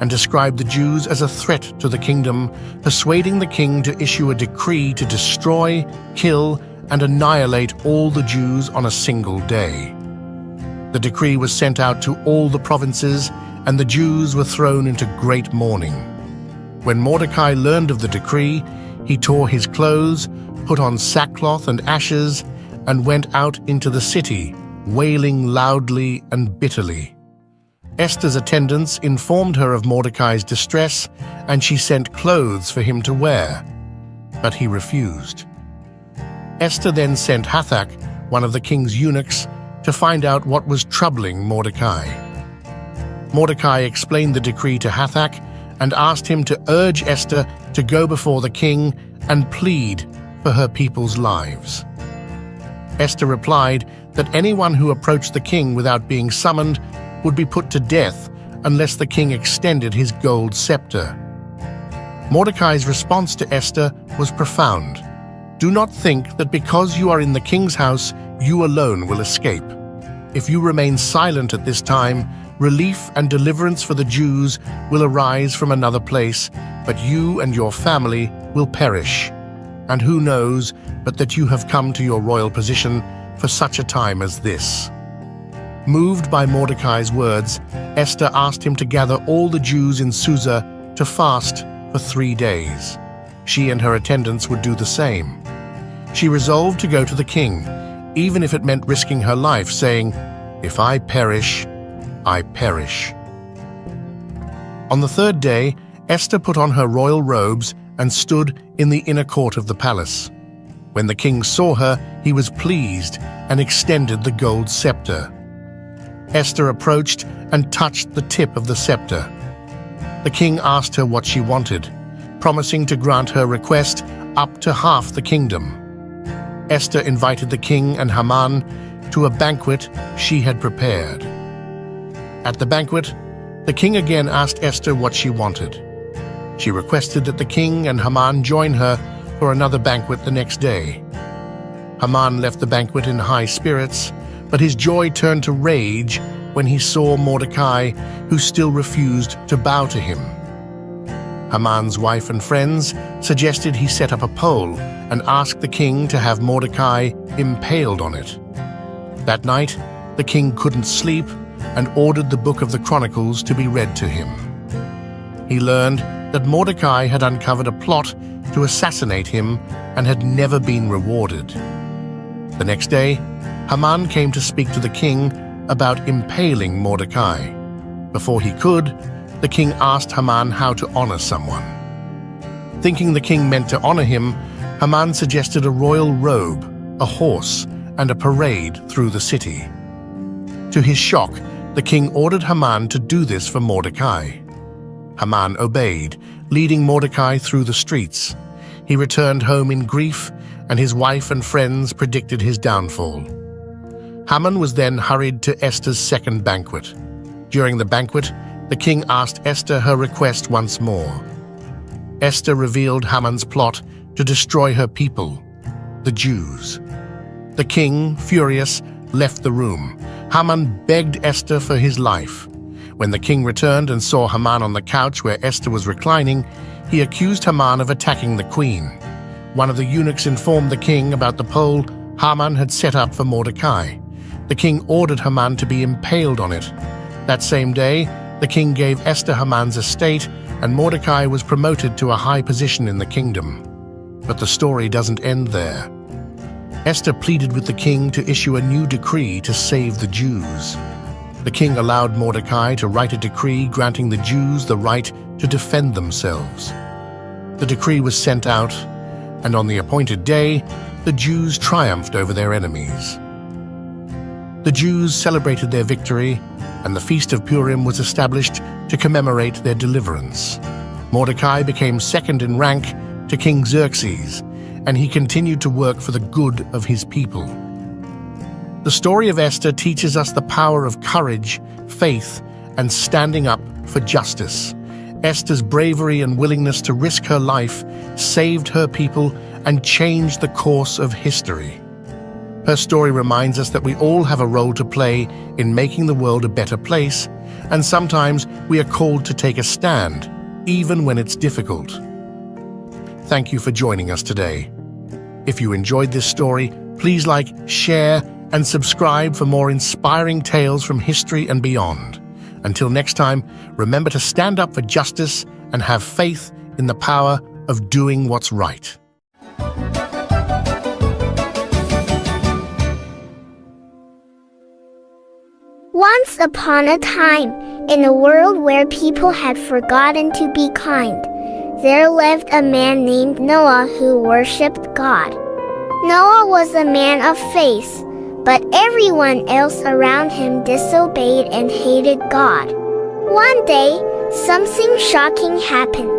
and described the Jews as a threat to the kingdom, persuading the king to issue a decree to destroy, kill, and annihilate all the Jews on a single day. The decree was sent out to all the provinces, and the Jews were thrown into great mourning. When Mordecai learned of the decree, he tore his clothes, put on sackcloth and ashes, and went out into the city, wailing loudly and bitterly. Esther's attendants informed her of Mordecai's distress, and she sent clothes for him to wear, but he refused. Esther then sent Hathach, one of the king's eunuchs, to find out what was troubling Mordecai. Mordecai explained the decree to Hathach and asked him to urge Esther to go before the king and plead for her people's lives. Esther replied that anyone who approached the king without being summoned would be put to death unless the king extended his gold scepter. Mordecai's response to Esther was profound. Do not think that because you are in the king's house, you alone will escape. If you remain silent at this time, relief and deliverance for the Jews will arise from another place, but you and your family will perish. And who knows but that you have come to your royal position for such a time as this. Moved by Mordecai's words, Esther asked him to gather all the Jews in Susa to fast for 3 days. She and her attendants would do the same. She resolved to go to the king, even if it meant risking her life, saying, "If I perish, I perish." On the 3rd day, Esther put on her royal robes and stood in the inner court of the palace. When the king saw her, he was pleased and extended the gold scepter. Esther approached and touched the tip of the scepter. The king asked her what she wanted, promising to grant her request up to half the kingdom. Esther invited the king and Haman to a banquet she had prepared. At the banquet, the king again asked Esther what she wanted. She requested that the king and Haman join her for another banquet the next day. Haman left the banquet in high spirits, but his joy turned to rage when he saw Mordecai, who still refused to bow to him. Haman's wife and friends suggested he set up a pole and ask the king to have Mordecai impaled on it. That night, the king couldn't sleep and ordered the book of the Chronicles to be read to him. He learned that Mordecai had uncovered a plot to assassinate him and had never been rewarded. The next day, Haman came to speak to the king about impaling Mordecai. Before he could, the king asked Haman how to honor someone. Thinking the king meant to honor him, Haman suggested a royal robe, a horse, and a parade through the city. To his shock, the king ordered Haman to do this for Mordecai. Haman obeyed, leading Mordecai through the streets. He returned home in grief, and his wife and friends predicted his downfall. Haman was then hurried to Esther's second banquet. During the banquet, the king asked Esther her request once more. Esther revealed Haman's plot to destroy her people, the Jews. The king, furious, left the room. Haman begged Esther for his life. When the king returned and saw Haman on the couch where Esther was reclining, he accused Haman of attacking the queen. One of the eunuchs informed the king about the pole Haman had set up for Mordecai. The king ordered Haman to be impaled on it. That same day, the king gave Esther Haman's estate, and Mordecai was promoted to a high position in the kingdom. But the story doesn't end there. Esther pleaded with the king to issue a new decree to save the Jews. The king allowed Mordecai to write a decree granting the Jews the right to defend themselves. The decree was sent out, and on the appointed day, the Jews triumphed over their enemies. The Jews celebrated their victory, and the Feast of Purim was established to commemorate their deliverance. Mordecai became second in rank to King Xerxes, and he continued to work for the good of his people. The story of Esther teaches us the power of courage, faith, and standing up for justice. Esther's bravery and willingness to risk her life saved her people and changed the course of history. Her story reminds us that we all have a role to play in making the world a better place, and sometimes we are called to take a stand, even when it's difficult. Thank you for joining us today. If you enjoyed this story, please like, share, and subscribe for more inspiring tales from history and beyond. Until next time, remember to stand up for justice and have faith in the power of doing what's right. Once upon a time, in a world where people had forgotten to be kind, there lived a man named Noah who worshipped God. Noah was a man of faith, but everyone else around him disobeyed and hated God. One day, something shocking happened.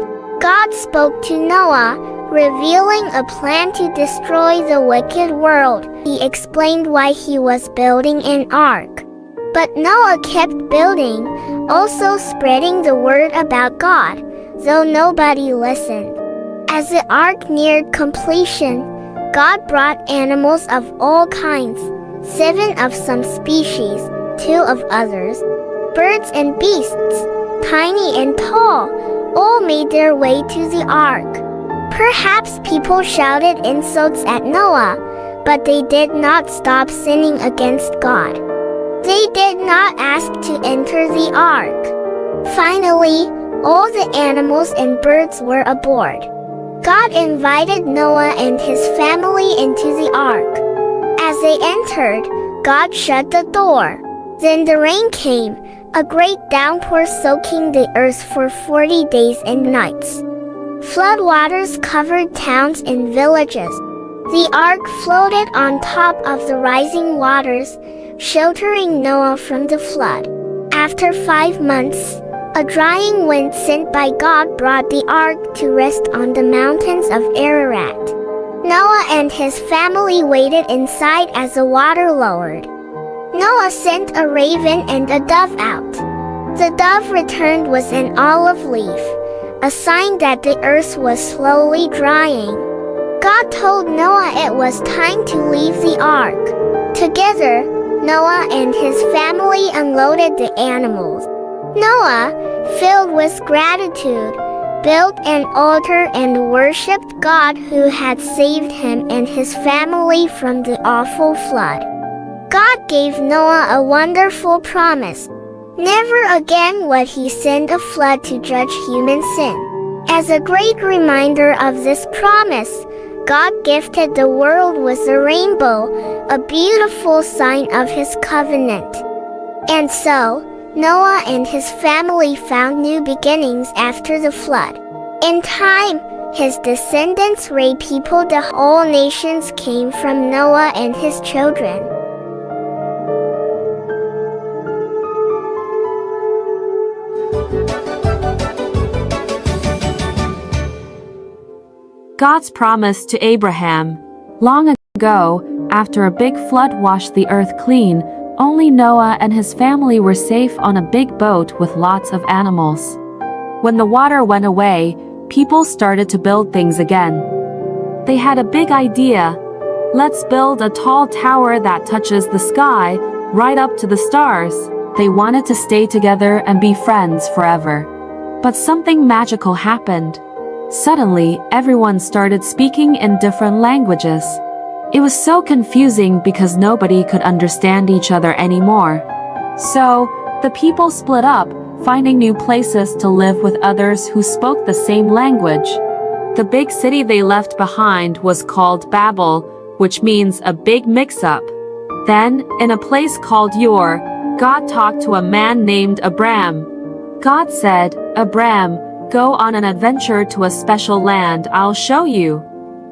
God spoke to Noah, revealing a plan to destroy the wicked world. He explained why he was building an ark. But Noah kept building, also spreading the word about God, though nobody listened. As the ark neared completion, God brought animals of all kinds, 7 of some species, 2 of others, birds and beasts, tiny and tall, all made their way to the ark. Perhaps people shouted insults at Noah, but they did not stop sinning against God. They did not ask to enter the ark. Finally, all the animals and birds were aboard. God invited Noah and his family into the ark. As they entered, God shut the door. Then the rain came, a great downpour soaking the earth for 40 days and nights. Floodwaters covered towns and villages. The ark floated on top of the rising waters, sheltering Noah from the flood. After 5 months, a drying wind sent by God brought the ark to rest on the mountains of Ararat. Noah and his family waited inside as the water lowered. Noah sent a raven and a dove out. The dove returned with an olive leaf, a sign that the earth was slowly drying. God told Noah it was time to leave the ark. Together, Noah and his family unloaded the animals. Noah, filled with gratitude, built an altar and worshipped God who had saved him and his family from the awful flood. God gave Noah a wonderful promise. Never again would he send a flood to judge human sin. As a great reminder of this promise, God gifted the world with a rainbow, a beautiful sign of his covenant. And so, Noah and his family found new beginnings after the flood. In time, his descendants raised people. The whole nations came from Noah and his children. God's promise to Abraham. Long ago, after a big flood washed the earth clean, only Noah and his family were safe on a big boat with lots of animals. When the water went away, people started to build things again. They had a big idea. Let's build a tall tower that touches the sky, right up to the stars. They wanted to stay together and be friends forever. But something magical happened. Suddenly, everyone started speaking in different languages. It was so confusing because nobody could understand each other anymore. So, the people split up, finding new places to live with others who spoke the same language. The big city they left behind was called Babel, which means a big mix-up. Then, in a place called Ur, God talked to a man named Abram. God said, "Abram, go on an adventure to a special land I'll show you."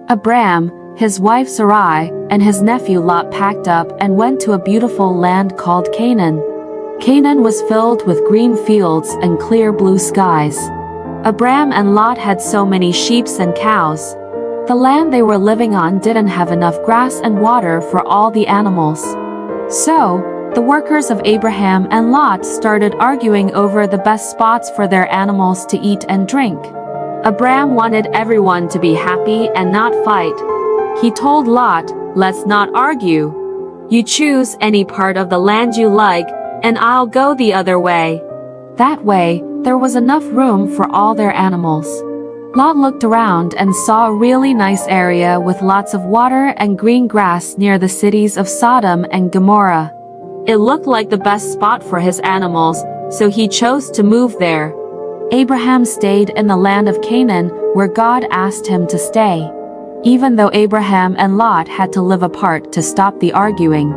Abram, his wife Sarai, and his nephew Lot packed up and went to a beautiful land called Canaan. Canaan was filled with green fields and clear blue skies. Abram and Lot had so many sheep and cows. The land they were living on didn't have enough grass and water for all the animals. So, the workers of Abraham and Lot started arguing over the best spots for their animals to eat and drink. Abram wanted everyone to be happy and not fight. He told Lot, "Let's not argue. You choose any part of the land you like, and I'll go the other way." That way, there was enough room for all their animals. Lot looked around and saw a really nice area with lots of water and green grass near the cities of Sodom and Gomorrah. It looked like the best spot for his animals, so he chose to move there. Abraham stayed in the land of Canaan, where God asked him to stay. Even though Abraham and Lot had to live apart to stop the arguing,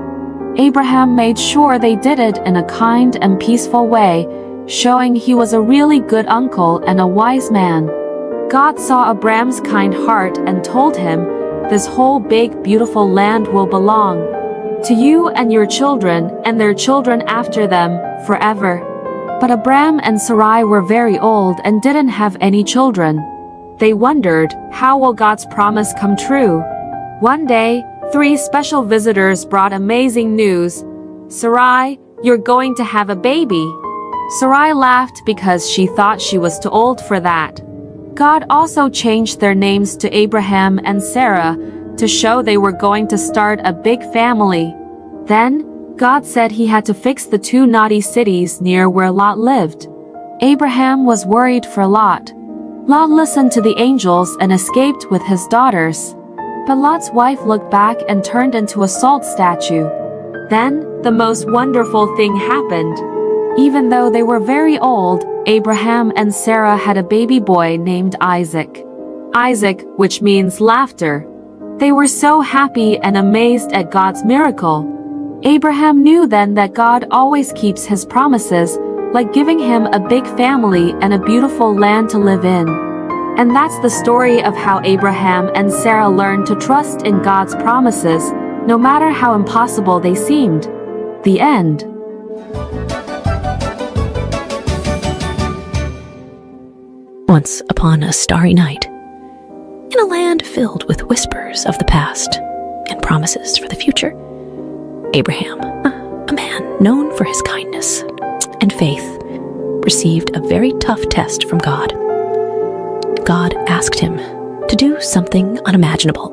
Abraham made sure they did it in a kind and peaceful way, showing he was a really good uncle and a wise man. God saw Abraham's kind heart and told him, "This whole big, beautiful land will belong to you and your children and their children after them, forever." But Abraham and Sarai were very old and didn't have any children. They wondered, how will God's promise come true? One day, 3 special visitors brought amazing news. "Sarai, you're going to have a baby." Sarai laughed because she thought she was too old for that. God also changed their names to Abraham and Sarah to show they were going to start a big family. Then, God said he had to fix the 2 naughty cities near where Lot lived. Abraham was worried for Lot. Lot listened to the angels and escaped with his daughters. But Lot's wife looked back and turned into a salt statue. Then, the most wonderful thing happened. Even though they were very old, Abraham and Sarah had a baby boy named Isaac. Isaac, which means laughter. They were so happy and amazed at God's miracle. Abraham knew then that God always keeps his promises, like giving him a big family and a beautiful land to live in. And that's the story of how Abraham and Sarah learned to trust in God's promises, no matter how impossible they seemed. The end. Once upon a starry night, in a land filled with whispers of the past and promises for the future, Abraham, a man known for his kindness and faith, received a very tough test from God. God asked him to do something unimaginable,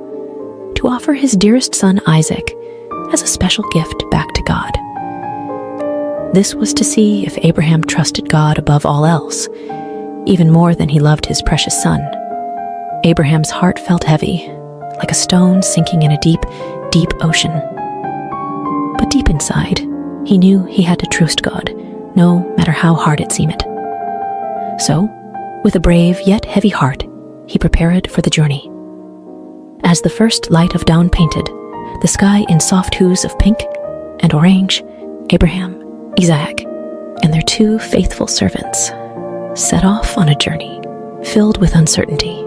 to offer his dearest son Isaac as a special gift back to God. This was to see if Abraham trusted God above all else, even more than he loved his precious son. Abraham's heart felt heavy, like a stone sinking in a deep, deep ocean. But deep inside, he knew he had to trust God, no matter how hard it seemed. So, with a brave yet heavy heart, he prepared for the journey. As the first light of dawn painted the sky in soft hues of pink and orange, Abraham, Isaac, and their 2 faithful servants set off on a journey filled with uncertainty.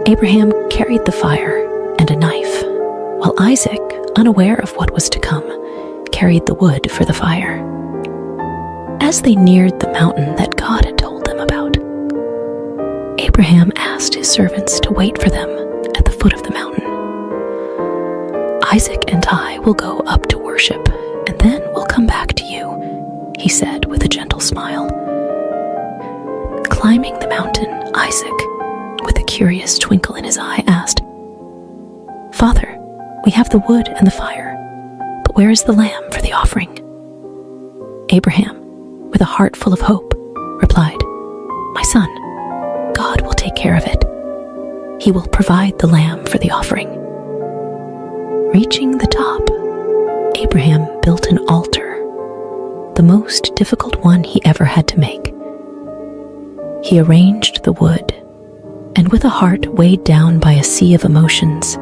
Abraham carried the fire and a knife, while Isaac, unaware of what was to come, carried the wood for the fire. As they neared the mountain that God had told them about, Abraham asked his servants to wait for them at the foot of the mountain. "Isaac and I will go up to worship, and then we'll come back to you," he said with a gentle smile. Climbing the mountain, Isaac, with a curious twinkle in his eye, asked, "Father, we have the wood and the fire, but where is the lamb for the offering?" Abraham, with a heart full of hope, replied, "My son, God will take care of it. He will provide the lamb for the offering." Reaching the top, Abraham built an altar, the most difficult one he ever had to make. He arranged the wood, and with a heart weighed down by a sea of emotions,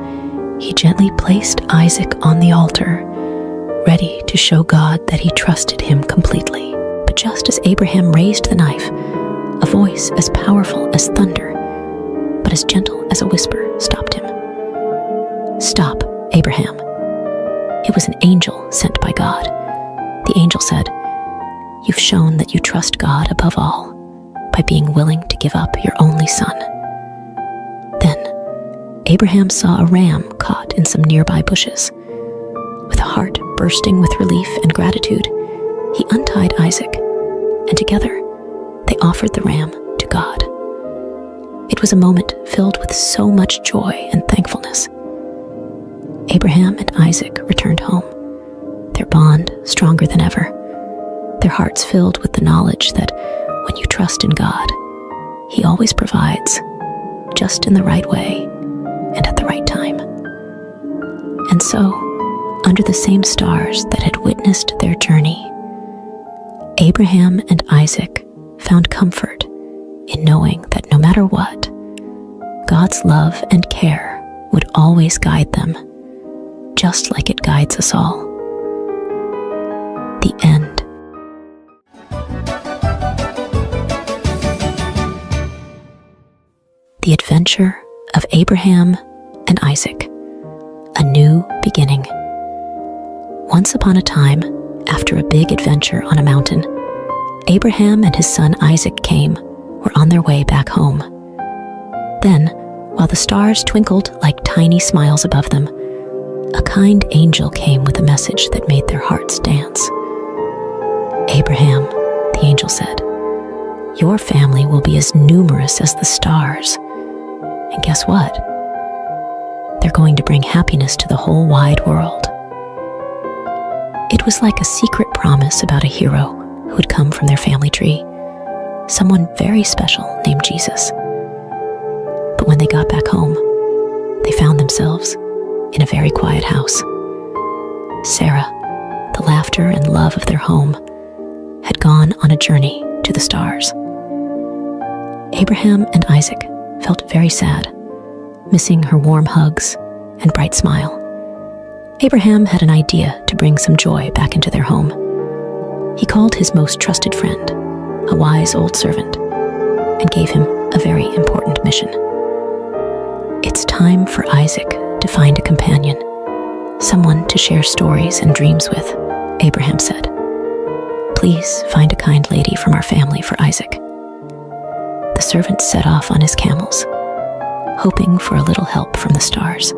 he gently placed Isaac on the altar, ready to show God that he trusted him completely. But just as Abraham raised the knife, a voice as powerful as thunder, but as gentle as a whisper, stopped him. "Stop, Abraham." It was an angel sent by God. The angel said, "You've shown that you trust God above all by being willing to give up your only son." Then Abraham saw a ram caught in some nearby bushes. With a heart bursting with relief and gratitude, he untied Isaac, and together they offered the ram to God. It was a moment filled with so much joy and thankfulness. Abraham and Isaac returned home, their bond stronger than ever. their hearts filled with the knowledge that when you trust in God, He always provides, just in the right way and at the right time. And so, under the same stars that had witnessed their journey, Abraham and Isaac found comfort in knowing that no matter what, God's love and care would always guide them, just like it guides us all. The end. The adventure of Abraham and Isaac, a new beginning. Once upon a time, after a big adventure on a mountain, Abraham and his son Isaac were on their way back home. Then, while the stars twinkled like tiny smiles above them, a kind angel came with a message that made their hearts dance. "Abraham," the angel said, "your family will be as numerous as the stars. And guess what? They're going to bring happiness to the whole wide world." It was like a secret promise about a hero who had come from their family tree, someone very special named Jesus. But when they got back home, they found themselves in a very quiet house. Sarah, the laughter and love of their home, had gone on a journey to the stars. Abraham and Isaac felt very sad, missing her warm hugs and bright smile. Abraham had an idea to bring some joy back into their home. He called his most trusted friend, a wise old servant, and gave him a very important mission. "It's time for Isaac to find a companion, someone to share stories and dreams with," Abraham said. "Please find a kind lady from our family for Isaac." The servant set off on his camels, hoping for a little help from the stars.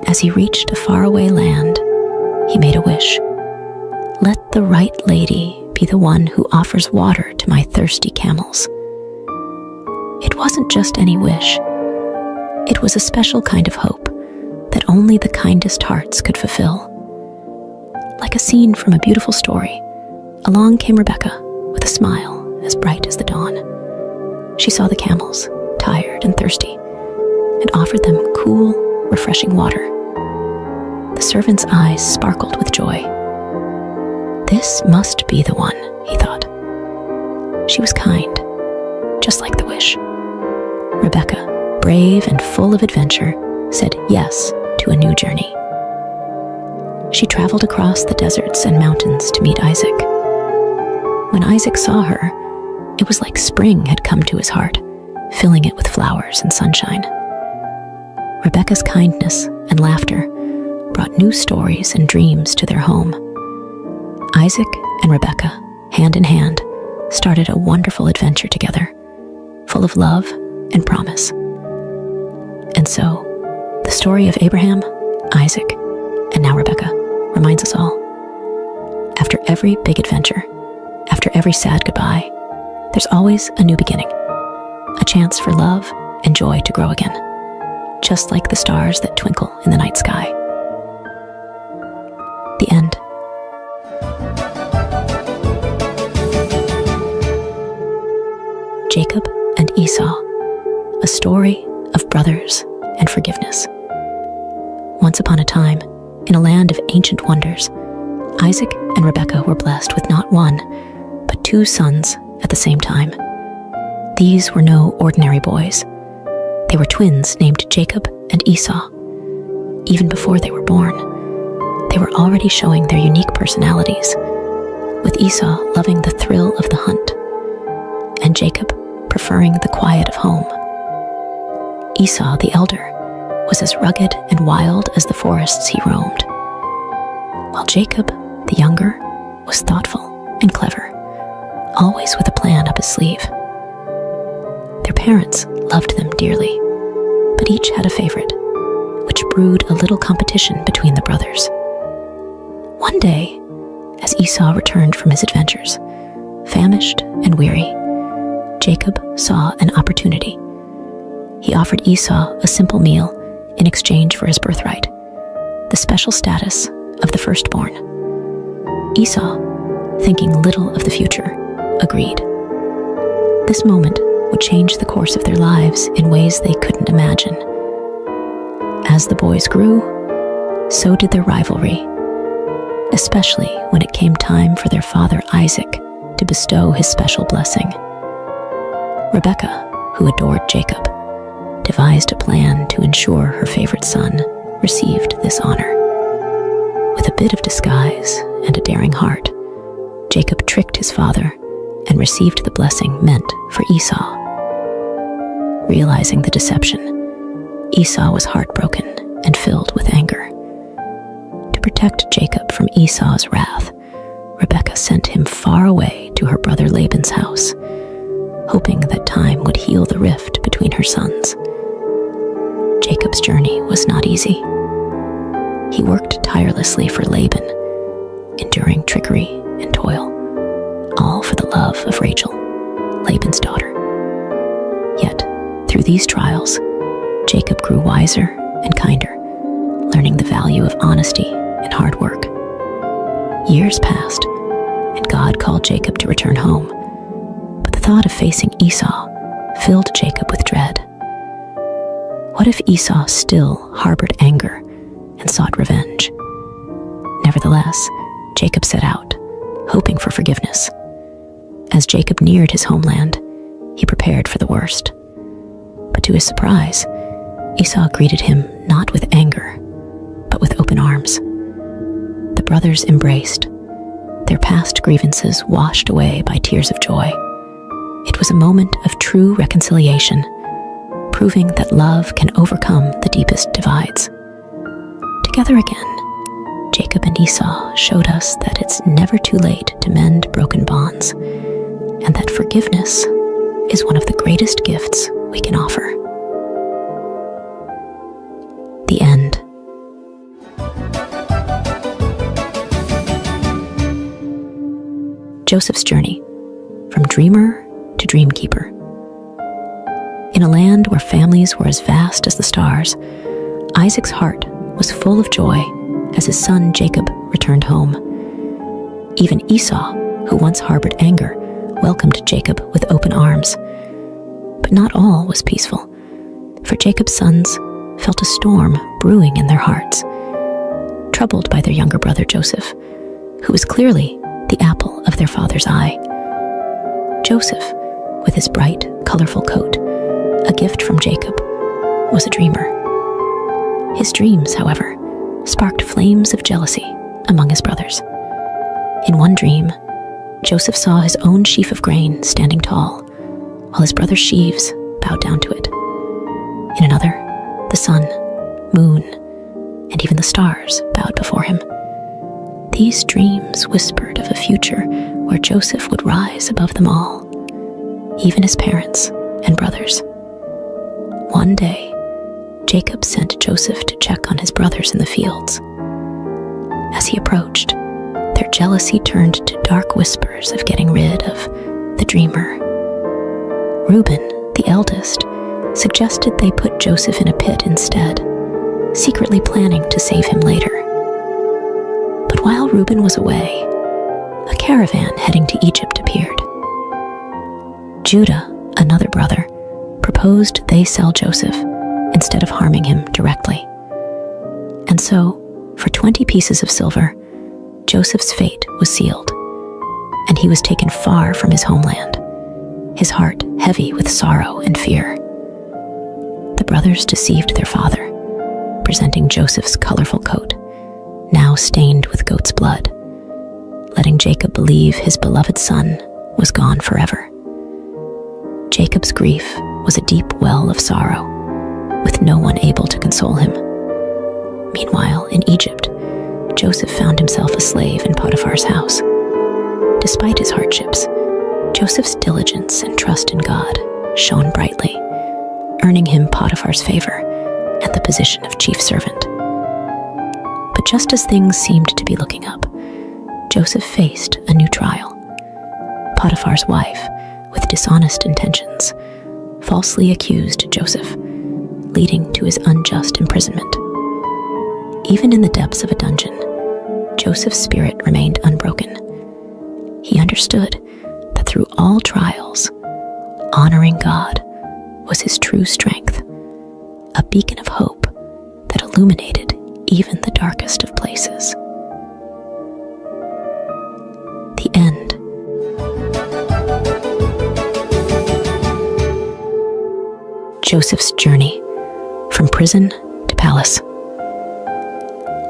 As he reached a faraway land, he made a wish. "Let the right lady be the one who offers water to my thirsty camels." It wasn't just any wish. It was a special kind of hope that only the kindest hearts could fulfill. Like a scene from a beautiful story, along came Rebecca with a smile as bright as the dawn. She saw the camels, tired and thirsty, and offered them cool, refreshing water. The servant's eyes sparkled with joy. This must be the one, he thought. She was kind, just like the wish. Rebecca, brave and full of adventure, said yes to a new journey. She traveled across the deserts and mountains to meet Isaac. When Isaac saw her, it was like spring had come to his heart, filling it with flowers and sunshine. Rebecca's kindness and laughter brought new stories and dreams to their home. Isaac and Rebecca, hand in hand, started a wonderful adventure together, full of love and promise. And so, the story of Abraham, Isaac, and now Rebecca reminds us all. After every big adventure, after every sad goodbye, there's always a new beginning, a chance for love and joy to grow again, just like the stars that twinkle in the night sky. The end. Jacob and Esau, a story of brothers and forgiveness. Once upon a time, in a land of ancient wonders, Isaac and Rebekah were blessed with not one, but two sons at the same time. These were no ordinary boys. They were twins named Jacob and Esau. Even before they were born, they were already showing their unique personalities, with Esau loving the thrill of the hunt, and Jacob preferring the quiet of home. Esau, the elder, was as rugged and wild as the forests he roamed, while Jacob, the younger, was thoughtful and clever, always with a plan up his sleeve. Their parents loved them dearly, but each had a favorite, which brewed a little competition between the brothers. One day, as Esau returned from his adventures, famished and weary, Jacob saw an opportunity. He offered Esau a simple meal in exchange for his birthright, the special status of the firstborn. Esau, thinking little of the future, agreed. This moment would change the course of their lives in ways they couldn't imagine. As the boys grew, so did their rivalry, especially when it came time for their father Isaac to bestow his special blessing. Rebekah, who adored Jacob, devised a plan to ensure her favorite son received this honor. With a bit of disguise and a daring heart, Jacob tricked his father and received the blessing meant for Esau. Realizing the deception, Esau was heartbroken and filled with anger. To protect Jacob from Esau's wrath, Rebekah sent him far away to her brother Laban's house, hoping that time would heal the rift between her sons. Jacob's journey was not easy. He worked tirelessly for Laban, enduring trickery and toil, all for the love of Rachel, Laban's daughter. Yet, through these trials, Jacob grew wiser and kinder, learning the value of honesty and hard work. Years passed, and God called Jacob to return home, but the thought of facing Esau filled Jacob with dread. What if Esau still harbored anger and sought revenge? Nevertheless, Jacob set out, hoping for forgiveness. As Jacob neared his homeland, he prepared for the worst. But to his surprise, Esau greeted him not with anger, but with open arms. The brothers embraced, their past grievances washed away by tears of joy. It was a moment of true reconciliation, proving that love can overcome the deepest divides. Together again, Jacob and Esau showed us that it's never too late to mend broken bonds, and that forgiveness is one of the greatest gifts we can offer. The end. Joseph's journey, from dreamer to dreamkeeper. In a land where families were as vast as the stars, Isaac's heart was full of joy as his son Jacob returned home. Even Esau, who once harbored anger, welcomed Jacob with open arms. But not all was peaceful, for Jacob's sons felt a storm brewing in their hearts, troubled by their younger brother Joseph, who was clearly the apple of their father's eye. Joseph, with his bright, colorful coat, a gift from Jacob, was a dreamer. His dreams, however, sparked flames of jealousy among his brothers. In one dream, Joseph saw his own sheaf of grain standing tall, while his brother's sheaves bowed down to it. In another, the sun, moon, and even the stars bowed before him. These dreams whispered of a future where Joseph would rise above them all, even his parents and brothers. One day, Jacob sent Joseph to check on his brothers in the fields. As he approached, their jealousy turned to dark whispers of getting rid of the dreamer. Reuben, the eldest, suggested they put Joseph in a pit instead, secretly planning to save him later. But while Reuben was away, a caravan heading to Egypt appeared. Judah, another brother, proposed they sell Joseph instead of harming him directly. And so, for 20 pieces of silver, Joseph's fate was sealed, and he was taken far from his homeland, his heart heavy with sorrow and fear. The brothers deceived their father, presenting Joseph's colorful coat, now stained with goat's blood, letting Jacob believe his beloved son was gone forever. Jacob's grief was a deep well of sorrow, with no one able to console him. Meanwhile, in Egypt, Joseph found himself a slave in Potiphar's house. Despite his hardships, Joseph's diligence and trust in God shone brightly, earning him Potiphar's favor and the position of chief servant. But just as things seemed to be looking up, Joseph faced a new trial. Potiphar's wife, with dishonest intentions, falsely accused Joseph, leading to his unjust imprisonment. Even in the depths of a dungeon, Joseph's spirit remained unbroken. understood that through all trials, honoring God was his true strength, a beacon of hope that illuminated even the darkest of places. The end. Joseph's journey from prison to palace.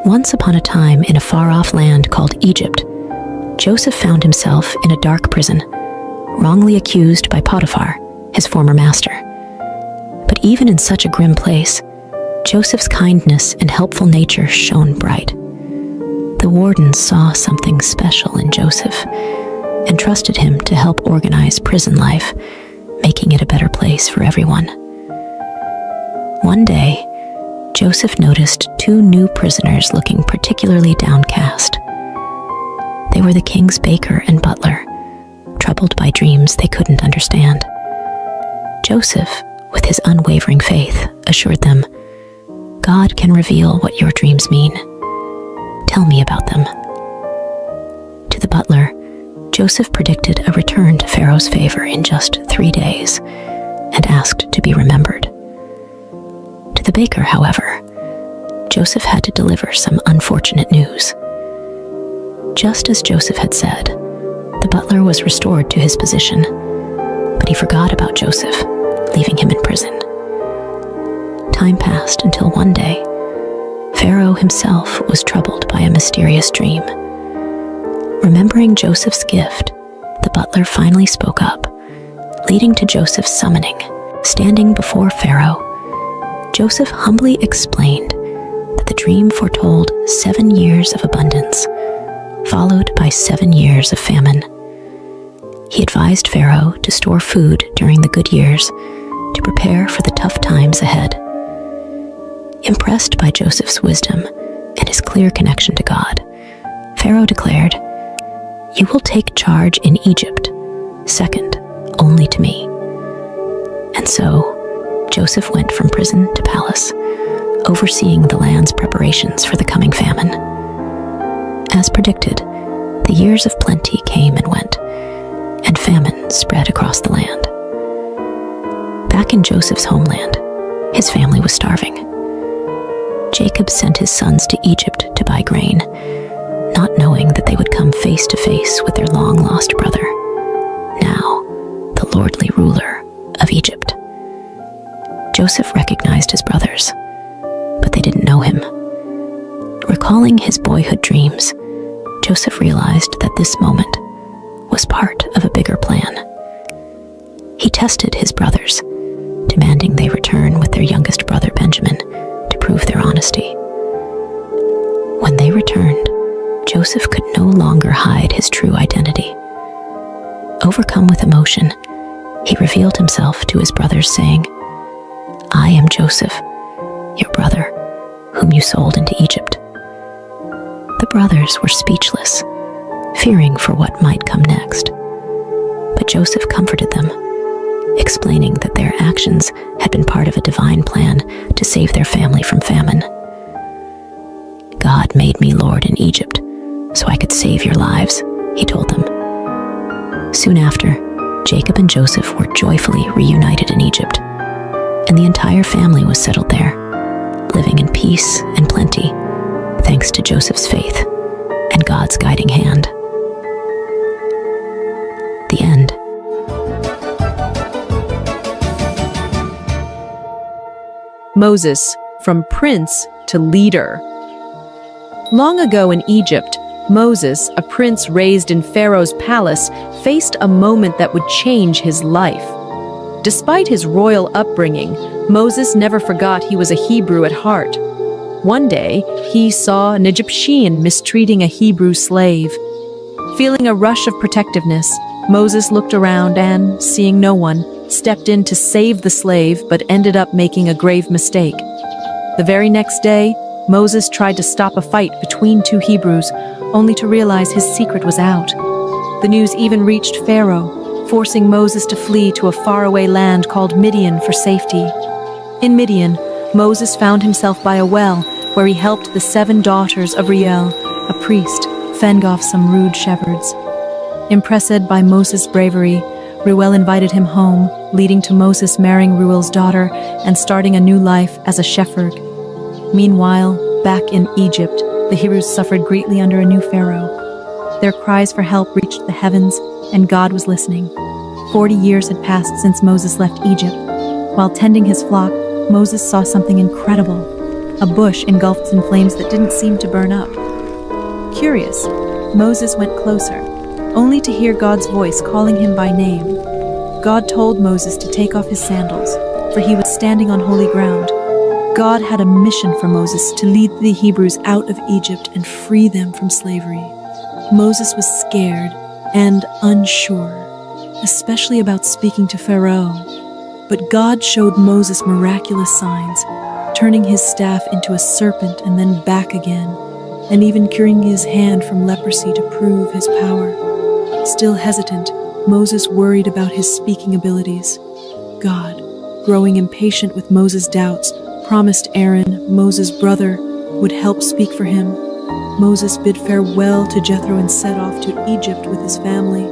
Once upon a time, in a far-off land called Egypt, Joseph found himself in a dark prison, wrongly accused by Potiphar, his former master. But even in such a grim place, Joseph's kindness and helpful nature shone bright. The wardens saw something special in Joseph and trusted him to help organize prison life, making it a better place for everyone. One day, Joseph noticed two new prisoners looking particularly downcast. They were the king's baker and butler, troubled by dreams they couldn't understand. Joseph, with his unwavering faith, assured them, "God can reveal what your dreams mean. Tell me about them." To the butler, Joseph predicted a return to Pharaoh's favor in just 3 days and asked to be remembered. To the baker, however, Joseph had to deliver some unfortunate news. Just as Joseph had said, the butler was restored to his position, but he forgot about Joseph, leaving him in prison. Time passed until one day, Pharaoh himself was troubled by a mysterious dream. Remembering Joseph's gift, the butler finally spoke up, leading to Joseph's summoning. Standing before Pharaoh, Joseph humbly explained that the dream foretold 7 years of abundance, followed by 7 years of famine. He advised Pharaoh to store food during the good years to prepare for the tough times ahead. Impressed by Joseph's wisdom and his clear connection to God, Pharaoh declared, "You will take charge in Egypt, second only to me." And so, Joseph went from prison to palace, overseeing the land's preparations for the coming famine. As predicted, the years of plenty came and went, and famine spread across the land. Back in Joseph's homeland, his family was starving. Jacob sent his sons to Egypt to buy grain, not knowing that they would come face to face with their long-lost brother, now the lordly ruler of Egypt. Joseph recognized his brothers, but they didn't know him. Recalling his boyhood dreams, Joseph realized that this moment was part of a bigger plan. He tested his brothers, demanding they return with their youngest brother Benjamin to prove their honesty. When they returned, Joseph could no longer hide his true identity. Overcome with emotion, he revealed himself to his brothers, saying, "I am Joseph, your brother, whom you sold into Egypt." The brothers were speechless, fearing for what might come next. But Joseph comforted them, explaining that their actions had been part of a divine plan to save their family from famine. "God made me lord in Egypt, so I could save your lives," he told them. Soon after, Jacob and Joseph were joyfully reunited in Egypt, and the entire family was settled there, living in peace and plenty, thanks to Joseph's faith and God's guiding hand. The end. Moses, from prince to leader. Long ago in Egypt, Moses, a prince raised in Pharaoh's palace, faced a moment that would change his life. Despite his royal upbringing, Moses never forgot he was a Hebrew at heart. One day, he saw an Egyptian mistreating a Hebrew slave. Feeling a rush of protectiveness, Moses looked around and, seeing no one, stepped in to save the slave but ended up making a grave mistake. The very next day, Moses tried to stop a fight between two Hebrews, only to realize his secret was out. The news even reached Pharaoh, forcing Moses to flee to a faraway land called Midian for safety. In Midian, Moses found himself by a well where he helped the 7 daughters of Reuel, a priest, fend off some rude shepherds. Impressed by Moses' bravery, Reuel invited him home, leading to Moses marrying Reuel's daughter and starting a new life as a shepherd. Meanwhile, back in Egypt, the Hebrews suffered greatly under a new pharaoh. Their cries for help reached the heavens, and God was listening. 40 years had passed since Moses left Egypt. While tending his flock, Moses saw something incredible: a bush engulfed in flames that didn't seem to burn up. Curious, Moses went closer, only to hear God's voice calling him by name. God told Moses to take off his sandals, for he was standing on holy ground. God had a mission for Moses to lead the Hebrews out of Egypt and free them from slavery. Moses was scared and unsure, especially about speaking to Pharaoh. But God showed Moses miraculous signs, turning his staff into a serpent and then back again, and even curing his hand from leprosy to prove his power. Still hesitant, Moses worried about his speaking abilities. God, growing impatient with Moses' doubts, promised Aaron, Moses' brother, would help speak for him. Moses bid farewell to Jethro and set off to Egypt with his family.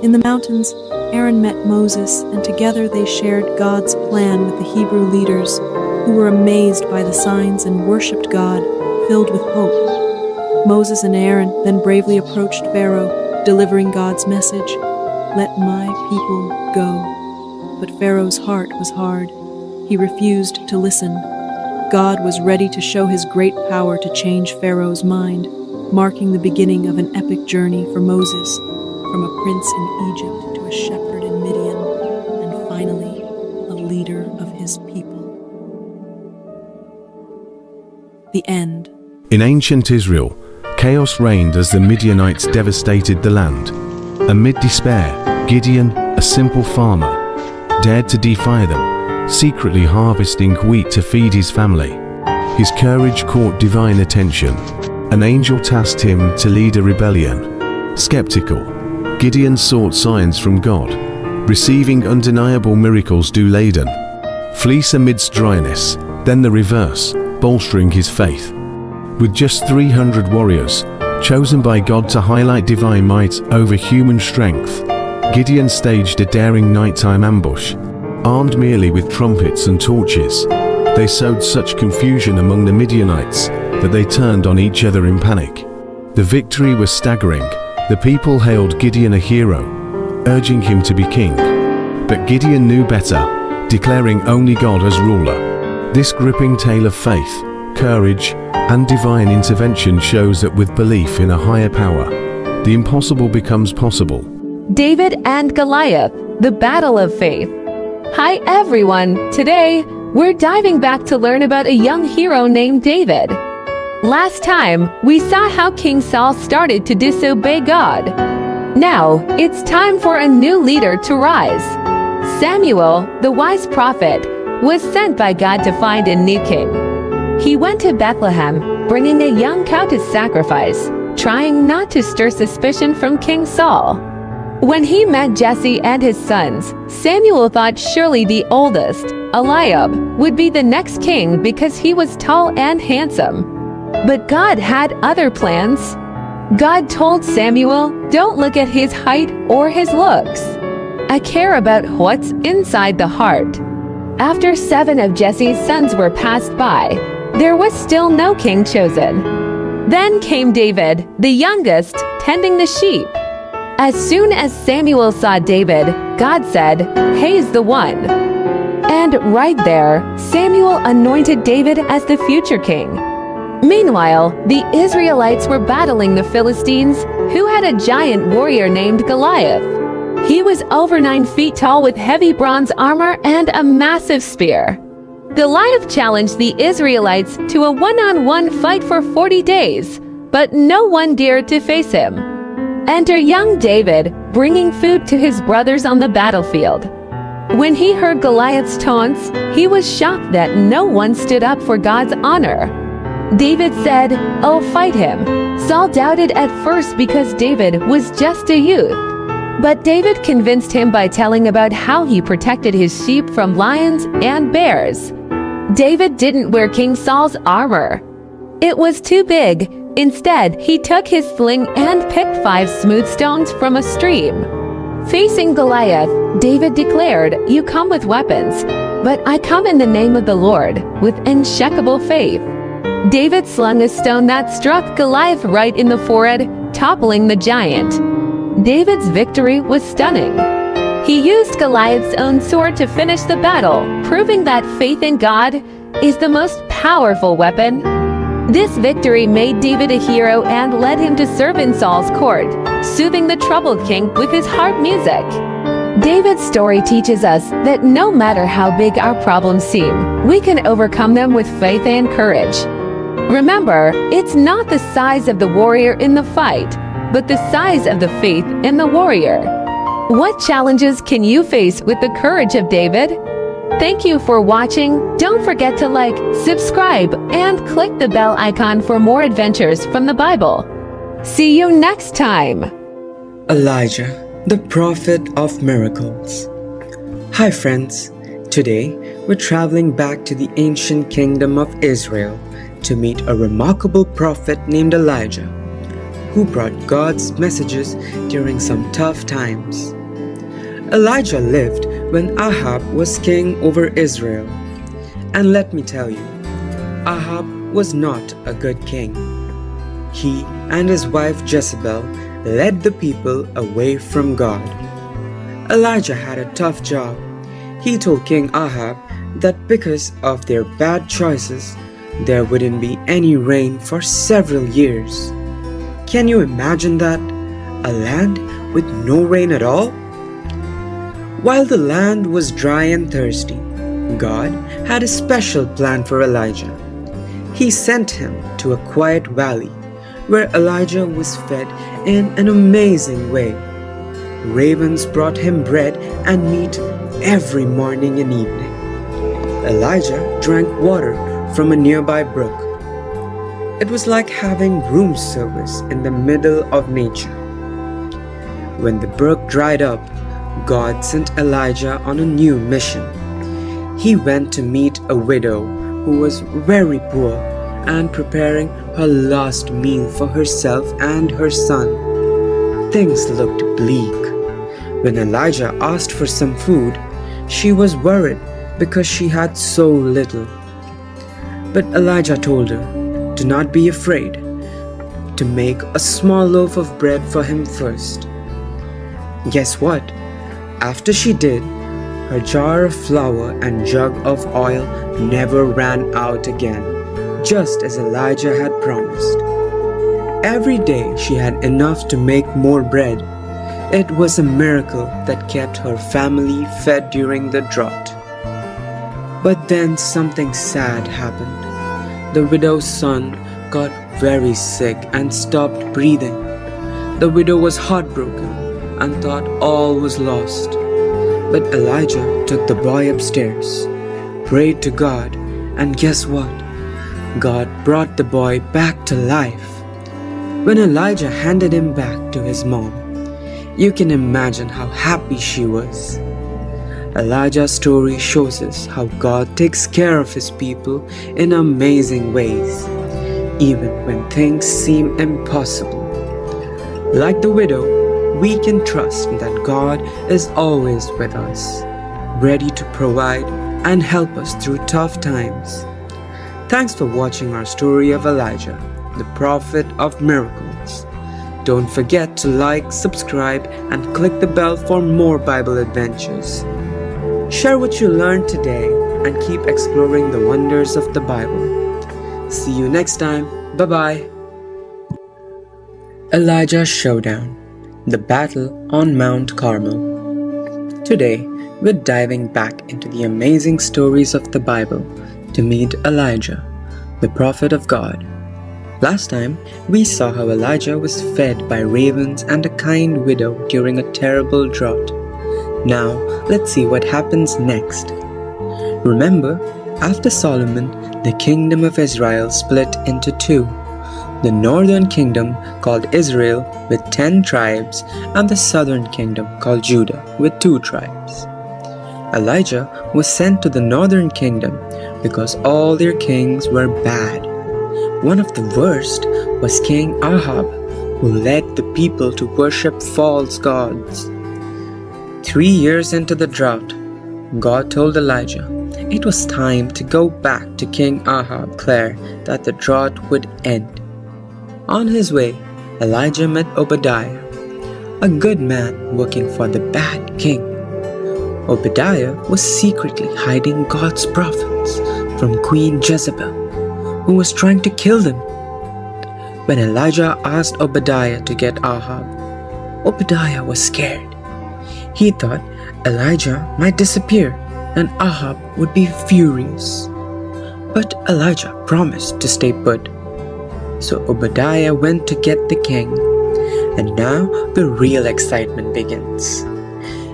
In the mountains, Aaron met Moses, and together they shared God's plan with the Hebrew leaders, who were amazed by the signs and worshipped God, filled with hope. Moses and Aaron then bravely approached Pharaoh, delivering God's message, "Let my people go." But Pharaoh's heart was hard. He refused to listen. God was ready to show his great power to change Pharaoh's mind, marking the beginning of an epic journey for Moses, from a prince in Egypt to a shepherd in Midian, and finally, a leader of his people. The end. In ancient Israel, chaos reigned as the Midianites devastated the land. Amid despair, Gideon, a simple farmer, dared to defy them, secretly harvesting wheat to feed his family. His courage caught divine attention. An angel tasked him to lead a rebellion. Skeptical, Gideon sought signs from God, receiving undeniable miracles dew-laden. Fleece amidst dryness, then the reverse, bolstering his faith. With just 300 warriors, chosen by God to highlight divine might over human strength, Gideon staged a daring nighttime ambush. Armed merely with trumpets and torches, they sowed such confusion among the Midianites that they turned on each other in panic. The victory was staggering. The people hailed Gideon a hero, urging him to be king. But Gideon knew better, declaring only God as ruler. This gripping tale of faith, courage, and divine intervention shows that with belief in a higher power, the impossible becomes possible. David and Goliath, the battle of faith. Hi everyone, today we're diving back to learn about a young hero named David. Last time, we saw how King Saul started to disobey God. Now, it's time for a new leader to rise. Samuel, the wise prophet, was sent by God to find a new king. He went to Bethlehem, bringing a young cow to sacrifice, trying not to stir suspicion from King Saul. When he met Jesse and his sons, Samuel thought surely the oldest, Eliab, would be the next king because he was tall and handsome. But God had other plans. God told Samuel, "Don't look at his height or his looks. I care about what's inside the heart." After 7 of Jesse's sons were passed by, there was still no king chosen. Then came David, the youngest, tending the sheep. As soon as Samuel saw David, God said, "He's the one." And right there, Samuel anointed David as the future king. Meanwhile, the Israelites were battling the Philistines, who had a giant warrior named Goliath. He was over 9 feet tall with heavy bronze armor and a massive spear. Goliath challenged the Israelites to a one-on-one fight for 40 days, but no one dared to face him. Enter young David, bringing food to his brothers on the battlefield. When he heard Goliath's taunts, he was shocked that no one stood up for God's honor. David said, "I'll fight him." Saul doubted at first because David was just a youth. But David convinced him by telling about how he protected his sheep from lions and bears. David didn't wear King Saul's armor. It was too big, Instead, he took his sling and picked 5 smooth stones from a stream. Facing Goliath, David declared, "You come with weapons, but I come in the name of the Lord, with unshakable faith." David slung a stone that struck Goliath right in the forehead, toppling the giant. David's victory was stunning. He used Goliath's own sword to finish the battle, proving that faith in God is the most powerful weapon. This victory made David a hero and led him to serve in Saul's court, soothing the troubled king with his harp music. David's story teaches us that no matter how big our problems seem, we can overcome them with faith and courage. Remember, it's not the size of the warrior in the fight, but the size of the faith in the warrior. What challenges can you face with the courage of David? Thank you for watching. Don't forget to like, subscribe, and click the bell icon for more adventures from the Bible. See you next time. Elijah, the prophet of miracles. Hi friends, today we're traveling back to the ancient kingdom of Israel to meet a remarkable prophet named Elijah, who brought God's messages during some tough times. Elijah lived when Ahab was king over Israel. And let me tell you, Ahab was not a good king. He and his wife Jezebel led the people away from God. Elijah had a tough job. He told King Ahab that because of their bad choices, there wouldn't be any rain for several years. Can you imagine that? A land with no rain at all? While the land was dry and thirsty, God had a special plan for Elijah. He sent him to a quiet valley where Elijah was fed in an amazing way. Ravens brought him bread and meat every morning and evening. Elijah drank water from a nearby brook. It was like having room service in the middle of nature. When the brook dried up, God sent Elijah on a new mission. He went to meet a widow who was very poor and preparing her last meal for herself and her son. Things looked bleak. When Elijah asked for some food, she was worried because she had so little. But Elijah told her, "Do not be afraid, to make a small loaf of bread for him first." Guess what? After she did, her jar of flour and jug of oil never ran out again, just as Elijah had promised. Every day she had enough to make more bread. It was a miracle that kept her family fed during the drought. But then something sad happened. The widow's son got very sick and stopped breathing. The widow was heartbroken and thought all was lost. But Elijah took the boy upstairs, prayed to God, and guess what? God brought the boy back to life. When Elijah handed him back to his mom, you can imagine how happy she was. Elijah's story shows us how God takes care of his people in amazing ways, even when things seem impossible. Like the widow, we can trust that God is always with us, ready to provide and help us through tough times. Thanks for watching our story of Elijah, the prophet of miracles. Don't forget to like, subscribe, and click the bell for more Bible adventures. Share what you learned today and keep exploring the wonders of the Bible. See you next time. Bye-bye. Elijah's Showdown. The Battle on Mount Carmel. Today, we're diving back into the amazing stories of the Bible to meet Elijah, the prophet of God. Last time, we saw how Elijah was fed by ravens and a kind widow during a terrible drought. Now, let's see what happens next. Remember, after Solomon, the kingdom of Israel split into two. The northern kingdom called Israel with 10 tribes and the southern kingdom called Judah with 2 tribes. Elijah was sent to the northern kingdom because all their kings were bad. One of the worst was King Ahab, who led the people to worship false gods. 3 years into the drought, God told Elijah it was time to go back to King Ahab, declare that the drought would end. On his way, Elijah met Obadiah, a good man working for the bad king. Obadiah was secretly hiding God's prophets from Queen Jezebel, who was trying to kill them. When Elijah asked Obadiah to get Ahab, Obadiah was scared. He thought Elijah might disappear and Ahab would be furious. But Elijah promised to stay put. So Obadiah went to get the king. And now the real excitement begins.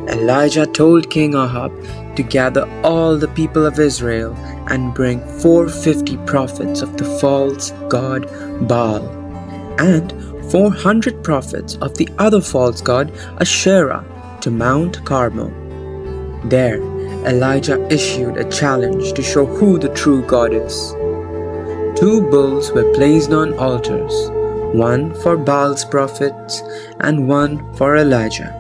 Elijah told King Ahab to gather all the people of Israel and bring 450 prophets of the false god Baal and 400 prophets of the other false god Asherah to Mount Carmel. There, Elijah issued a challenge to show who the true God is. 2 bulls were placed on altars, one for Baal's prophets and one for Elijah.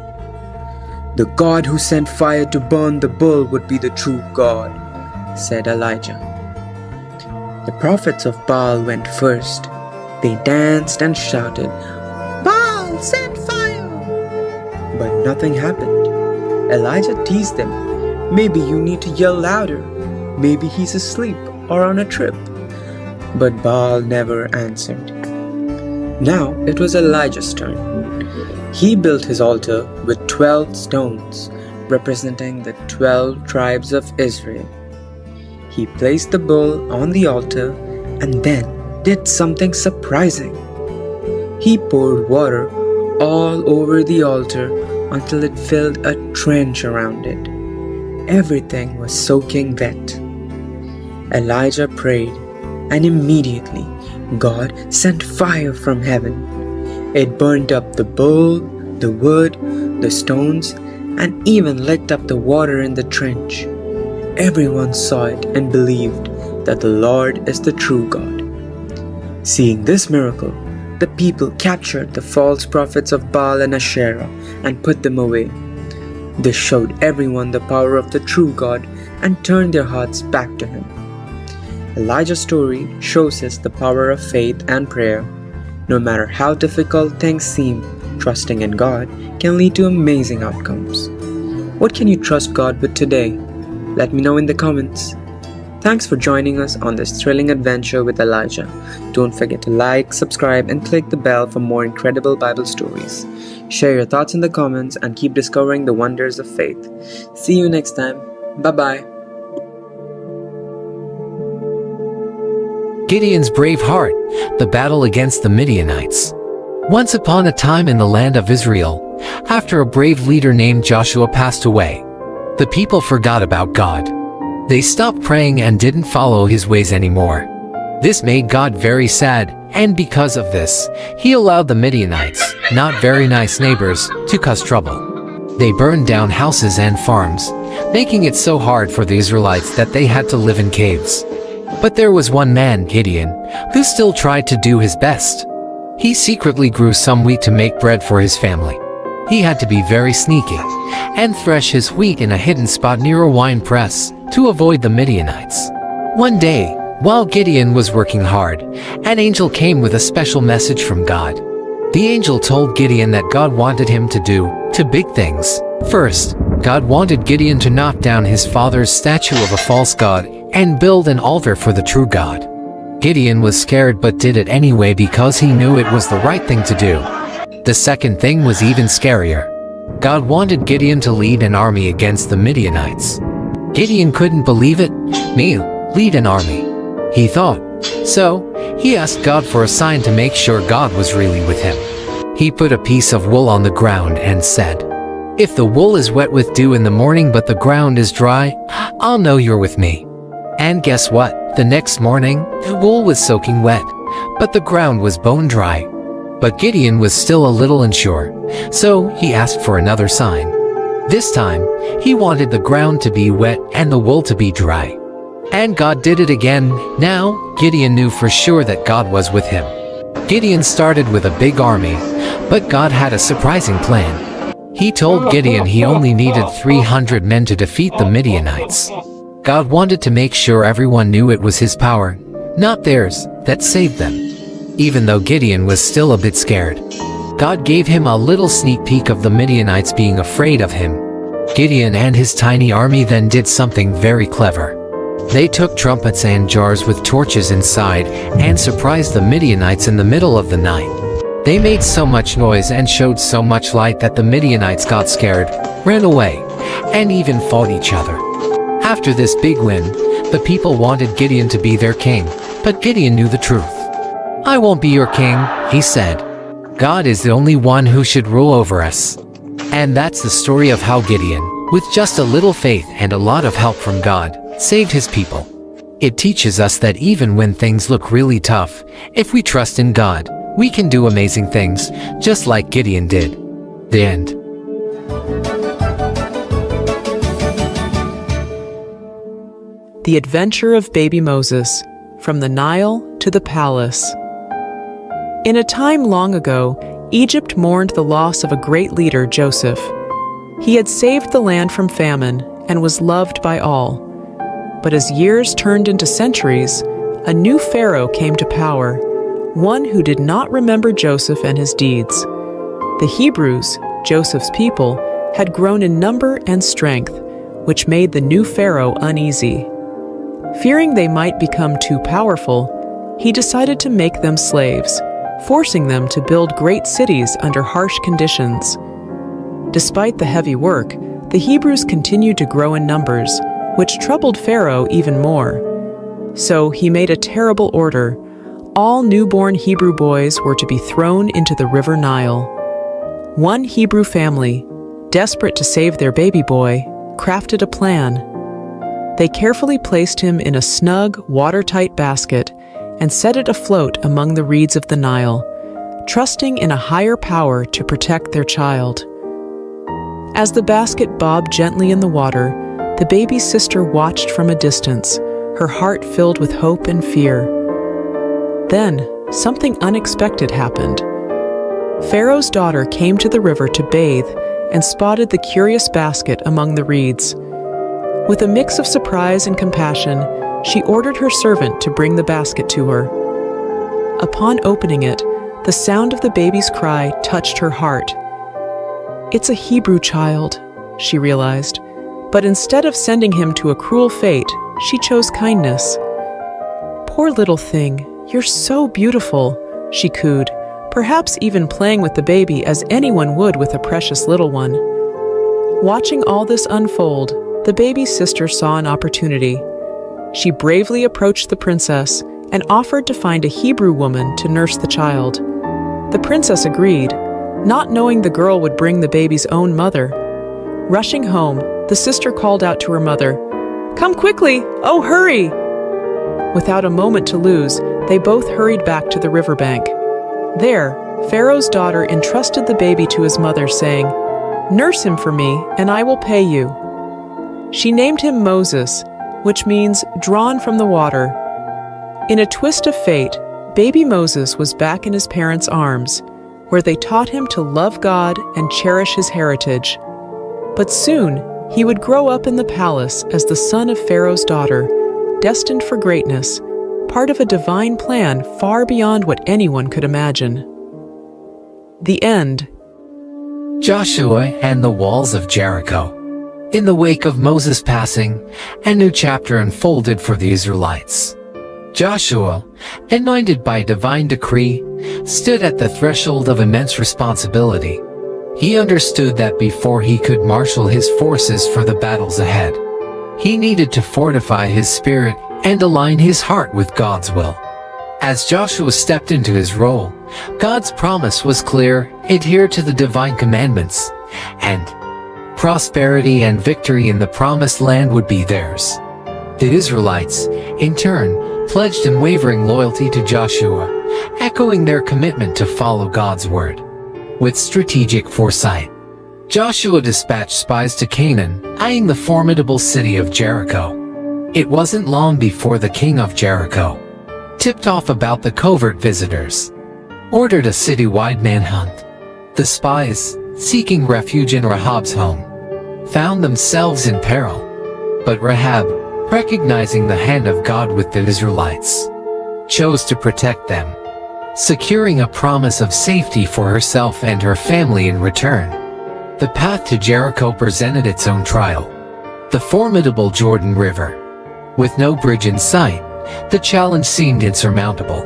The God who sent fire to burn the bull would be the true God, said Elijah. The prophets of Baal went first. They danced and shouted, "Baal, send fire!" But nothing happened. Elijah teased them. Maybe you need to yell louder. Maybe he's asleep or on a trip. But Baal never answered. Now it was Elijah's turn. He built his altar with 12 stones, representing the 12 tribes of Israel. He placed the bull on the altar and then did something surprising. He poured water all over the altar until it filled a trench around it. Everything was soaking wet. Elijah prayed, and immediately God sent fire from heaven. It burned up the bull, the wood, the stones, and even licked up the water in the trench. Everyone saw it and believed that the Lord is the true God. Seeing this miracle, the people captured the false prophets of Baal and Asherah and put them away. This showed everyone the power of the true God and turned their hearts back to Him. Elijah's story shows us the power of faith and prayer. No matter how difficult things seem, trusting in God can lead to amazing outcomes. What can you trust God with today? Let me know in the comments. Thanks for joining us on this thrilling adventure with Elijah. Don't forget to like, subscribe, and click the bell for more incredible Bible stories. Share your thoughts in the comments and keep discovering the wonders of faith. See you next time. Bye-bye. Gideon's brave heart, the battle against the Midianites. Once upon a time in the land of Israel, after a brave leader named Joshua passed away, the people forgot about God. They stopped praying and didn't follow His ways anymore. This made God very sad, and because of this, He allowed the Midianites, not very nice neighbors, to cause trouble. They burned down houses and farms, making it so hard for the Israelites that they had to live in caves. But there was one man, Gideon, who still tried to do his best. He secretly grew some wheat to make bread for his family. He had to be very sneaky and thresh his wheat in a hidden spot near a wine press to avoid the Midianites. One day, while Gideon was working hard, an angel came with a special message from God. The angel told Gideon that God wanted him to do 2 big things. First, God wanted Gideon to knock down his father's statue of a false god and build an altar for the true God. Gideon was scared but did it anyway because he knew it was the right thing to do. The second thing was even scarier. God wanted Gideon to lead an army against the Midianites. Gideon couldn't believe it. Me, lead an army, he thought. So, he asked God for a sign to make sure God was really with him. He put a piece of wool on the ground and said, "If the wool is wet with dew in the morning but the ground is dry, I'll know you're with me." And guess what? The next morning, the wool was soaking wet, but the ground was bone dry. But Gideon was still a little unsure, so he asked for another sign. This time, he wanted the ground to be wet and the wool to be dry. And God did it again. Now, Gideon knew for sure that God was with him. Gideon started with a big army, but God had a surprising plan. He told Gideon he only needed 300 men to defeat the Midianites. God wanted to make sure everyone knew it was his power, not theirs, that saved them. Even though Gideon was still a bit scared, God gave him a little sneak peek of the Midianites being afraid of him. Gideon and his tiny army then did something very clever. They took trumpets and jars with torches inside and surprised the Midianites in the middle of the night. They made so much noise and showed so much light that the Midianites got scared, ran away, and even fought each other. After this big win, the people wanted Gideon to be their king, but Gideon knew the truth. "I won't be your king," he said. "God is the only one who should rule over us." And that's the story of how Gideon, with just a little faith and a lot of help from God, saved his people. It teaches us that even when things look really tough, if we trust in God, we can do amazing things, just like Gideon did. The end. The Adventure of Baby Moses, From the Nile to the Palace. In a time long ago, Egypt mourned the loss of a great leader, Joseph. He had saved the land from famine and was loved by all. But as years turned into centuries, a new pharaoh came to power, one who did not remember Joseph and his deeds. The Hebrews, Joseph's people, had grown in number and strength, which made the new pharaoh uneasy. Fearing they might become too powerful, he decided to make them slaves, forcing them to build great cities under harsh conditions. Despite the heavy work, the Hebrews continued to grow in numbers, which troubled Pharaoh even more. So he made a terrible order. All newborn Hebrew boys were to be thrown into the river Nile. One Hebrew family, desperate to save their baby boy, crafted a plan. They carefully placed him in a snug, watertight basket and set it afloat among the reeds of the Nile, trusting in a higher power to protect their child. As the basket bobbed gently in the water, the baby's sister watched from a distance, her heart filled with hope and fear. Then, something unexpected happened. Pharaoh's daughter came to the river to bathe and spotted the curious basket among the reeds. With a mix of surprise and compassion, she ordered her servant to bring the basket to her. Upon opening it, the sound of the baby's cry touched her heart. "It's a Hebrew child," she realized, but instead of sending him to a cruel fate, she chose kindness. "Poor little thing, you're so beautiful," she cooed, perhaps even playing with the baby as anyone would with a precious little one. Watching all this unfold, the baby's sister saw an opportunity. She bravely approached the princess and offered to find a Hebrew woman to nurse the child. The princess agreed, not knowing the girl would bring the baby's own mother. Rushing home, the sister called out to her mother, "Come quickly! Oh, hurry!" Without a moment to lose, they both hurried back to the riverbank. There, Pharaoh's daughter entrusted the baby to his mother, saying, "Nurse him for me, and I will pay you." She named him Moses, which means drawn from the water. In a twist of fate, baby Moses was back in his parents' arms, where they taught him to love God and cherish his heritage. But soon, he would grow up in the palace as the son of Pharaoh's daughter, destined for greatness, part of a divine plan far beyond what anyone could imagine. The end. Joshua and the walls of Jericho. In the wake of Moses' passing, a new chapter unfolded for the Israelites. Joshua, anointed by divine decree, stood at the threshold of immense responsibility. He understood that before he could marshal his forces for the battles ahead, he needed to fortify his spirit and align his heart with God's will. As Joshua stepped into his role, God's promise was clear: adhere to the divine commandments, and prosperity and victory in the promised land would be theirs. The Israelites, in turn, pledged unwavering loyalty to Joshua, echoing their commitment to follow God's word. With strategic foresight, Joshua dispatched spies to Canaan, eyeing the formidable city of Jericho. It wasn't long before the king of Jericho tipped off about the covert visitors. ordered a citywide manhunt. The spies, seeking refuge in Rahab's home, found themselves in peril. But Rahab, recognizing the hand of God with the Israelites, chose to protect them, securing a promise of safety for herself and her family in return. The path to Jericho presented its own trial. The formidable Jordan River. With no bridge in sight, the challenge seemed insurmountable.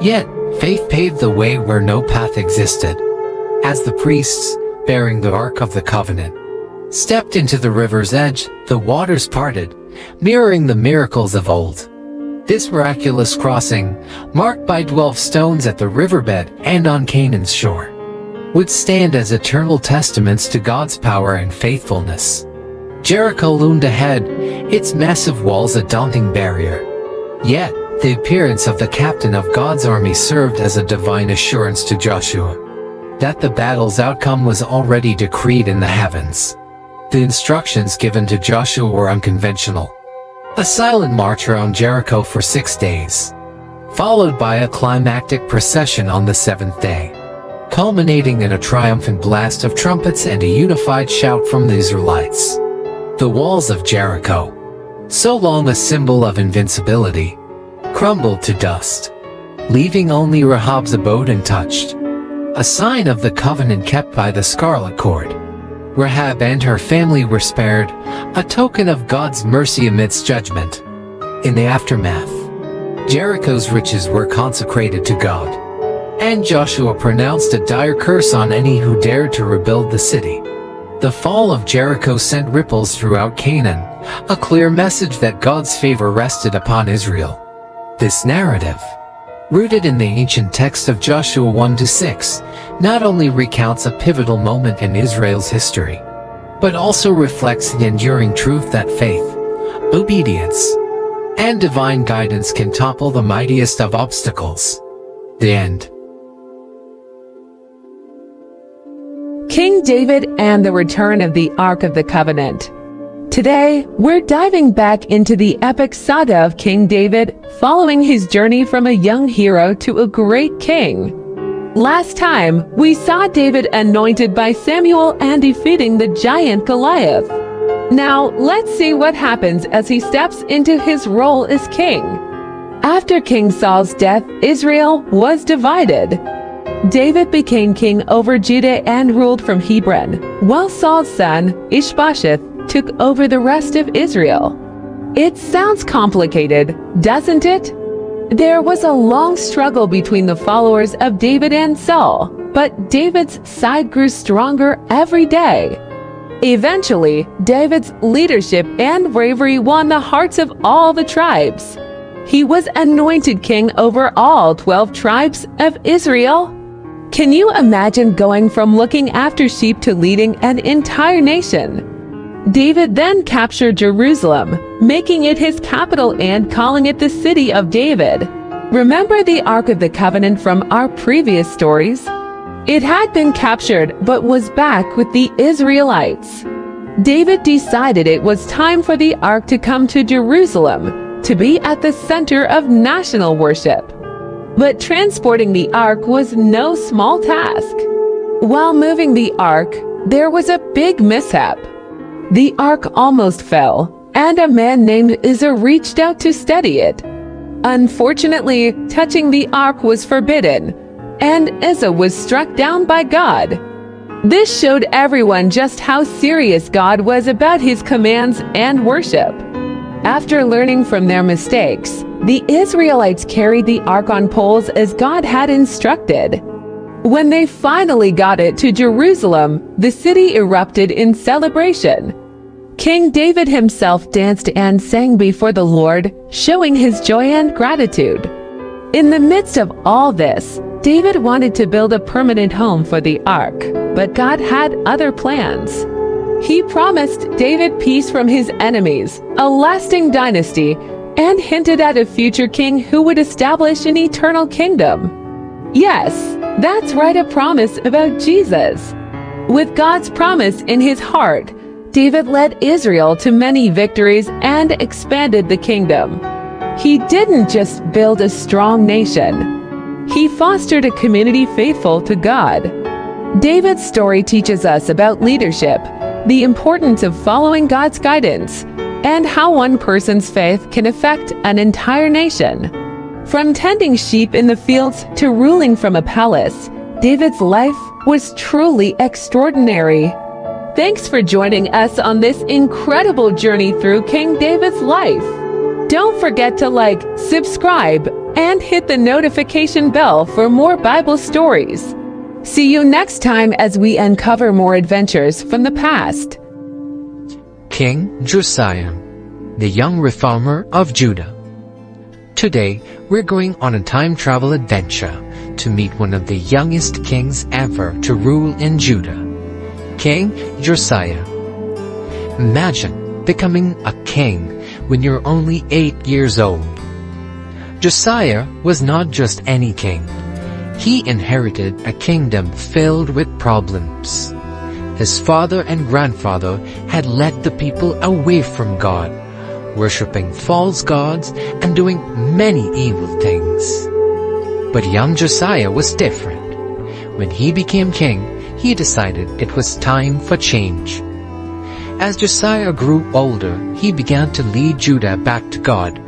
Yet, faith paved the way where no path existed. As the priests, bearing the Ark of the Covenant, stepped into the river's edge, the waters parted, mirroring the miracles of old. This miraculous crossing, marked by 12 stones at the riverbed and on Canaan's shore, would stand as eternal testaments to God's power and faithfulness. Jericho loomed ahead, its massive walls a daunting barrier. Yet, the appearance of the captain of God's army served as a divine assurance to Joshua that the battle's outcome was already decreed in the heavens. The instructions given to Joshua were unconventional. A silent march around Jericho for 6 days, followed by a climactic procession on the 7th day, culminating in a triumphant blast of trumpets and a unified shout from the Israelites. The walls of Jericho, so long a symbol of invincibility, crumbled to dust, leaving only Rahab's abode untouched, a sign of the covenant kept by the scarlet cord. Rahab and her family were spared, a token of God's mercy amidst judgment. In the aftermath, Jericho's riches were consecrated to God, and Joshua pronounced a dire curse on any who dared to rebuild the city. The fall of Jericho sent ripples throughout Canaan, a clear message that God's favor rested upon Israel. This narrative, rooted in the ancient text of Joshua 1-6, not only recounts a pivotal moment in Israel's history, but also reflects the enduring truth that faith, obedience, and divine guidance can topple the mightiest of obstacles. The end. King David and the return of the Ark of the Covenant. Today, we're diving back into the epic saga of King David, following his journey from a young hero to a great king. Last time, we saw David anointed by Samuel and defeating the giant Goliath. Now, let's see what happens as he steps into his role as king. After King Saul's death, Israel was divided. David became king over Judah and ruled from Hebron, while Saul's son, Ishbosheth, took over the rest of Israel. It sounds complicated, doesn't it? There was a long struggle between the followers of David and Saul, but David's side grew stronger every day. Eventually, David's leadership and bravery won the hearts of all the tribes. He was anointed king over all 12 tribes of Israel. Can you imagine going from looking after sheep to leading an entire nation? David then captured Jerusalem, making it his capital and calling it the City of David. Remember the Ark of the Covenant from our previous stories? It had been captured but was back with the Israelites. David decided it was time for the Ark to come to Jerusalem, to be at the center of national worship. But transporting the Ark was no small task. While moving the Ark, there was a big mishap. The Ark almost fell, and a man named Esau reached out to steady it. Unfortunately, touching the Ark was forbidden, and Esau was struck down by God. This showed everyone just how serious God was about his commands and worship. After learning from their mistakes, the Israelites carried the Ark on poles as God had instructed. When they finally got it to Jerusalem, the city erupted in celebration. King David himself danced and sang before the Lord, showing his joy and gratitude. In the midst of all this, David wanted to build a permanent home for the Ark, but God had other plans. He promised David peace from his enemies, a lasting dynasty, and hinted at a future king who would establish an eternal kingdom. Yes, that's right, a promise about Jesus. With God's promise in his heart, David led Israel to many victories and expanded the kingdom. He didn't just build a strong nation. he fostered a community faithful to God. David's story teaches us about leadership, the importance of following God's guidance, and how one person's faith can affect an entire nation. From tending sheep in the fields to ruling from a palace, David's life was truly extraordinary. Thanks for joining us on this incredible journey through King David's life. Don't forget to like, subscribe, and hit the notification bell for more Bible stories. See you next time as we uncover more adventures from the past. King Josiah, the young reformer of Judah. Today, we're going on a time travel adventure to meet one of the youngest kings ever to rule in Judah, King Josiah. Imagine becoming a king when you're only 8 years old. Josiah was not just any king. He inherited a kingdom filled with problems. His father and grandfather had led the people away from God, worshipping false gods and doing many evil things. But young Josiah was different. When he became king, he decided it was time for change. As Josiah grew older, he began to lead Judah back to God,